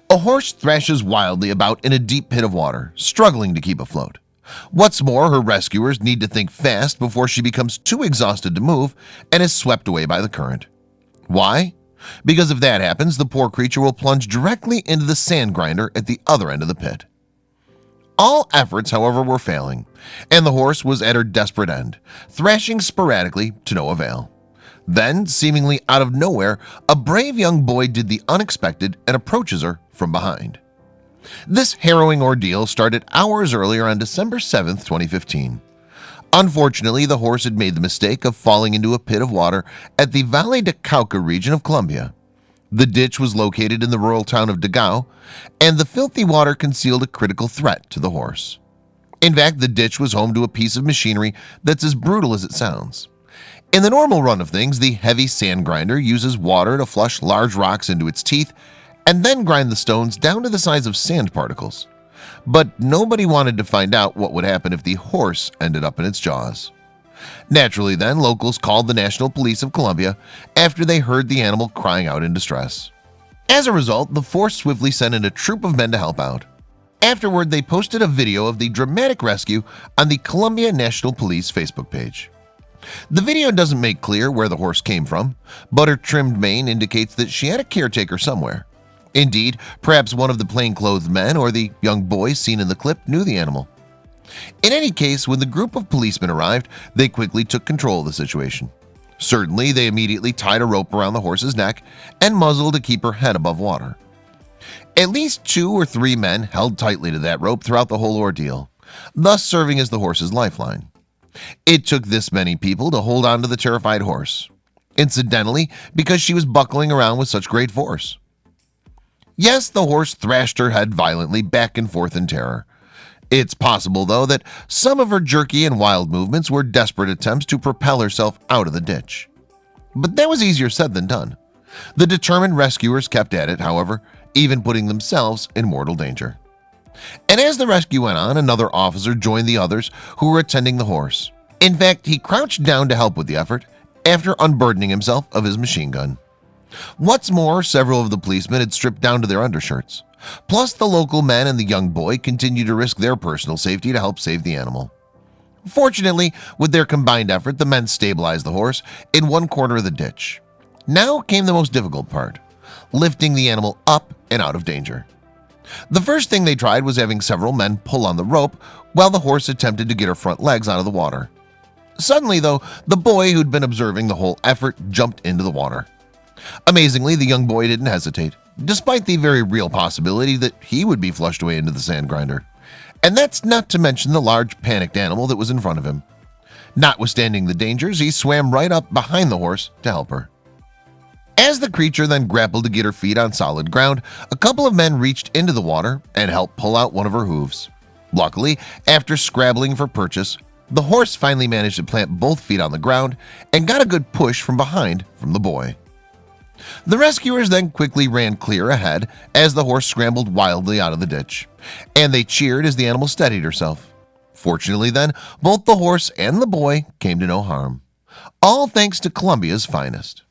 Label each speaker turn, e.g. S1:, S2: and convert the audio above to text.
S1: A horse thrashes wildly about in a deep pit of water, struggling to keep afloat. What's more, her rescuers need to think fast before she becomes too exhausted to move and is swept away by the current. Why? Because if that happens, the poor creature will plunge directly into the sand grinder at the other end of the pit. All efforts, however, were failing, and the horse was at her desperate end, thrashing sporadically to no avail. Then, seemingly out of nowhere, a brave young boy did the unexpected and approaches her from behind. This harrowing ordeal started hours earlier on December 7, 2015. Unfortunately, the horse had made the mistake of falling into a pit of water at the Valle de Cauca region of Colombia. The ditch was located in the rural town of Dagao, and the filthy water concealed a critical threat to the horse. In fact, the ditch was home to a piece of machinery that's as brutal as it sounds. In the normal run of things, the heavy sand grinder uses water to flush large rocks into its teeth and then grind the stones down to the size of sand particles. But nobody wanted to find out what would happen if the horse ended up in its jaws. Naturally then, locals called the National Police of Colombia after they heard the animal crying out in distress. As a result, the force swiftly sent in a troop of men to help out. Afterward, they posted a video of the dramatic rescue on the Colombia National Police Facebook page. The video doesn't make clear where the horse came from, but her trimmed mane indicates that she had a caretaker somewhere. Indeed, perhaps one of the plainclothed men or the young boy seen in the clip knew the animal. In any case, when the group of policemen arrived, they quickly took control of the situation. Certainly, they immediately tied a rope around the horse's neck and muzzle to keep her head above water. At least 2 or 3 men held tightly to that rope throughout the whole ordeal, thus serving as the horse's lifeline. It took this many people to hold on to the terrified horse, incidentally because she was buckling around with such great force. Yes, the horse thrashed her head violently back and forth in terror. It's possible, though, that some of her jerky and wild movements were desperate attempts to propel herself out of the ditch. But that was easier said than done. The determined rescuers kept at it, however, even putting themselves in mortal danger. And as the rescue went on, another officer joined the others who were attending the horse. In fact, he crouched down to help with the effort after unburdening himself of his machine gun. What's more, several of the policemen had stripped down to their undershirts. Plus, the local men and the young boy continued to risk their personal safety to help save the animal. Fortunately, with their combined effort, the men stabilized the horse in one corner of the ditch. Now came the most difficult part: lifting the animal up and out of danger. The first thing they tried was having several men pull on the rope while the horse attempted to get her front legs out of the water. Suddenly, though, the boy who'd been observing the whole effort jumped into the water. Amazingly, the young boy didn't hesitate, despite the very real possibility that he would be flushed away into the sand grinder. And that's not to mention the large panicked animal that was in front of him. Notwithstanding the dangers, he swam right up behind the horse to help her. As the creature then grappled to get her feet on solid ground, a couple of men reached into the water and helped pull out one of her hooves. Luckily, after scrabbling for purchase, the horse finally managed to plant both feet on the ground and got a good push from behind from the boy. The rescuers then quickly ran clear ahead as the horse scrambled wildly out of the ditch, and they cheered as the animal steadied herself. Fortunately then, both the horse and the boy came to no harm, all thanks to Colombia's finest.